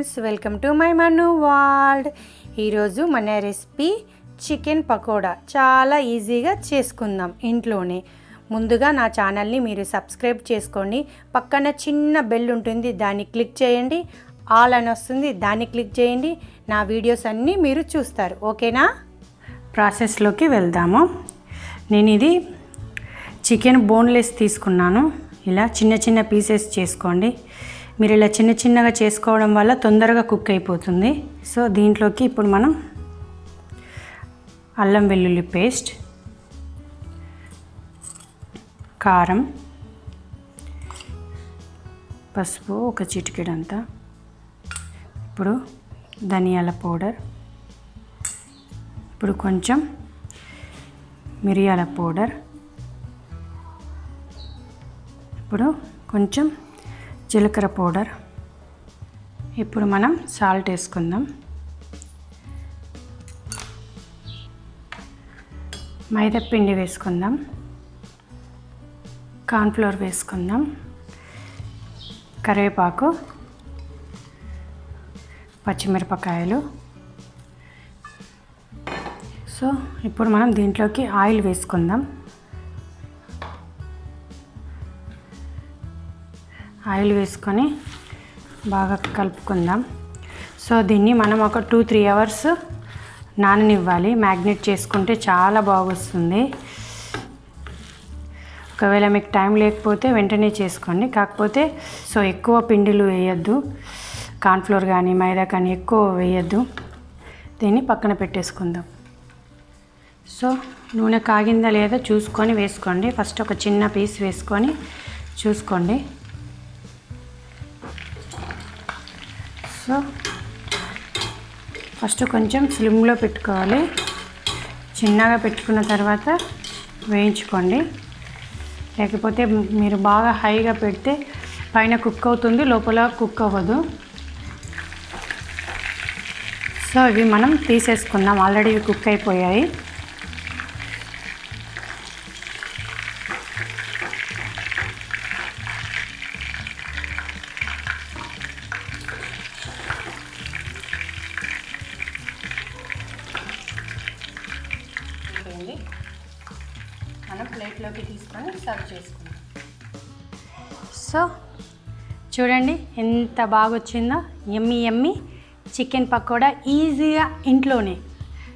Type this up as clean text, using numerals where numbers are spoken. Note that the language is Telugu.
Friends, welcome to my Manu world. ఈరోజు మన రెసిపీ చికెన్ పకోడా చాలా ఈజీగా చేసుకుందాం ఇంట్లోనే. ముందుగా నా ఛానల్ని మీరు సబ్స్క్రైబ్ చేసుకోండి. పక్కన చిన్న బెల్ ఉంటుంది, దాన్ని క్లిక్ చేయండి. ఆల్ అని వస్తుంది, దాన్ని క్లిక్ చేయండి. నా వీడియోస్ అన్నీ మీరు చూస్తారు. ఓకేనా? ప్రాసెస్లోకి వెళ్దాము. నేను ఇది చికెన్ బోన్లెస్ తీసుకున్నాను. ఇలా చిన్న చిన్న పీసెస్ చేసుకోండి. మీరు ఇలా చిన్న చిన్నగా చేసుకోవడం వల్ల తొందరగా కుక్ అయిపోతుంది. సో దీంట్లోకి ఇప్పుడు మనం అల్లం వెల్లుల్లి పేస్ట్, కారం, పసుపు ఒక చిటికెడంతా, ఇప్పుడు ధనియాల పౌడర్, ఇప్పుడు కొంచెం మిరియాల పౌడర్, ఇప్పుడు కొంచెం జీలకర్ర పౌడర్. ఇప్పుడు మనం సాల్ట్ వేసుకుందాం. మైదా పిండి వేసుకుందాం. కార్న్ఫ్లోర్ వేసుకుందాం. కరివేపాకు, పచ్చిమిరపకాయలు. సో ఇప్పుడు మనం దీంట్లోకి ఆయిల్ వేసుకుందాం. ఆయిల్ వేసుకొని బాగా కలుపుకుందాం. సో దీన్ని మనం ఒక 2-3 అవర్స్ నాననివ్వాలి. మ్యాగ్నేట్ చేసుకుంటే చాలా బాగొస్తుంది. ఒకవేళ మీకు టైం లేకపోతే వెంటనే చేసుకోండి. కాకపోతే సో ఎక్కువ పిండిలు వేయద్దు, కార్న్ఫ్లోర్ కానీ మైదా కానీ ఎక్కువ వేయద్దు. దీన్ని పక్కన పెట్టేసుకుందాం. సో నూనె కాగిందా లేదా చూసుకొని వేసుకోండి. ఫస్ట్ ఒక చిన్న పీస్ వేసుకొని చూసుకోండి. సో ఫస్ట్ కొంచెం స్లిమ్లో పెట్టుకోవాలి. చిన్నగా పెట్టుకున్న తర్వాత వేయించుకోండి. లేకపోతే మీరు బాగా హైగా పెడితే పైన కుక్ అవుతుంది, లోపల కుక్ అవ్వదు. సో ఇవి మనం తీసేసుకుందాం. ఆల్రెడీ ఇవి కుక్ అయిపోయాయి. మనం ప్లేట్లోకి తీసుకొని సర్వ్ చేసుకుందాం. సో చూడండి ఎంత బాగా వచ్చిందో. యమ్మీ యమ్మీ చికెన్ పకోడా ఈజీగా ఇంట్లోనే